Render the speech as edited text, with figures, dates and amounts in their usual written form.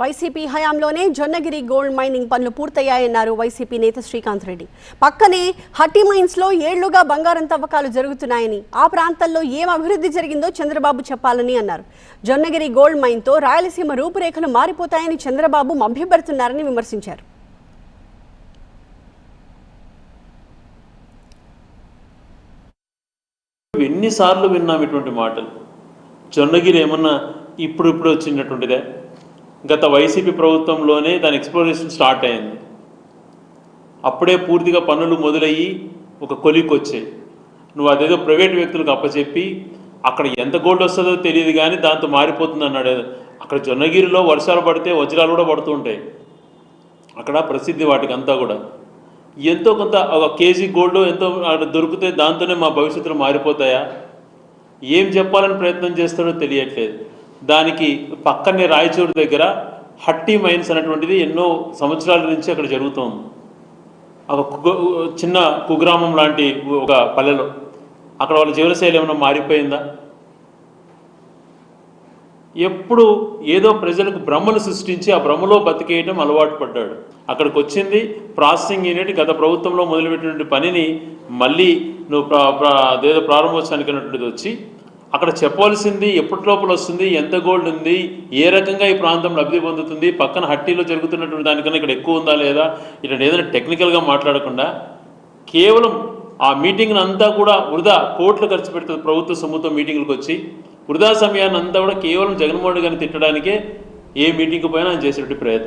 YCP హయాంలోనే Jonnagiri gold mining పనులు పూర్తయ్యాయన్నారు YCP నేత శ్రీకాంత్ రెడ్డి. పక్కనే హట్టి మైన్స్ లో ఏళ్లుగా బంగారం తవ్వకాలు జరుగుతున్నాయని, ఆ ప్రాంతాల్లో ఏం అభివృద్ధి జరిగిందో చంద్రబాబు చెప్పాలని అన్నారు. జొన్నగిరి గోల్డ్ మైన్ తో రాయలసీమ రూపురేఖలు మారిపోతాయని చంద్రబాబు మభ్యపెడుతున్నారని విమర్శించారు. ఎన్నిసార్లు విన్నాం ఇటువంటి మాటలు. జొన్నగిరి ఏమన్నా ఇప్పుడు వచ్చినటువంటిదే. గత వైసీపీ ప్రభుత్వంలోనే దాని ఎక్స్ప్లోరేషన్ స్టార్ట్ అయింది. అప్పుడే పూర్తిగా పనులు మొదలయ్యి ఒక కొలికి వచ్చాయి. నువ్వు అదేదో ప్రైవేట్ వ్యక్తులకు అప్పచెప్పి అక్కడ ఎంత గోల్డ్ వస్తుందో తెలియదు కానీ దాంతో మారిపోతుంది అన్నాడు. అక్కడ జొన్నగిరిలో వర్షాలు పడితే వజ్రాలు కూడా పడుతూ ఉంటాయి. అక్కడ ప్రసిద్ధి వాటికి అంతా కూడా. ఎంతో కొంత ఒక కేజీ గోల్డ్ ఎంతో దొరికితే దాంతోనే మా భవిష్యత్తులో మారిపోతాయా? ఏం చెప్పాలని ప్రయత్నం చేస్తాడో తెలియట్లేదు. దానికి పక్కనే రాయచూరు దగ్గర హట్టి మైన్స్ అనేటువంటిది ఎన్నో సంవత్సరాల నుంచి అక్కడ జరుగుతోంది. ఒక చిన్న కుగ్రామం లాంటి ఒక పల్లెలో. అక్కడ వాళ్ళ జీవనశైలి ఏమైనా మారిపోయిందా? ఎప్పుడు ఏదో ప్రజలకు భ్రమను సృష్టించి ఆ భ్రమలో బతికేయటం అలవాటు పడ్డాడు. అక్కడికి వచ్చింది ప్రాసెసింగ్ యూనిట్. గత ప్రభుత్వంలో మొదలుపెట్టినటువంటి పనిని మళ్ళీ నువ్వు అదేదో ప్రారంభోత్సవానికి అన్నటువంటిది వచ్చి అక్కడ చెప్పవలసింది ఎప్పటి లోపల వస్తుంది, ఎంత గోల్డ్ ఉంది, ఏ రకంగా ఈ ప్రాంతం లబ్ధి పొందుతుంది, పక్కన హట్టీలో జరుగుతున్నటువంటి దానికన్నా ఇక్కడ ఎక్కువ ఉందా లేదా, ఇట్లా ఏదైనా టెక్నికల్గా మాట్లాడకుండా కేవలం ఆ మీటింగ్ని అంతా కూడా వృధా కోట్లు ఖర్చు పెడుతుంది ప్రభుత్వ సొమ్ముతో మీటింగ్లకు వచ్చి వృధా సమయాన్ని అంతా కూడా కేవలం జగన్మోహన్ రెడ్డి గారిని తిట్టడానికే ఏ మీటింగ్కి పోయినా ఆయన చేసేటువంటి ప్రయత్నం.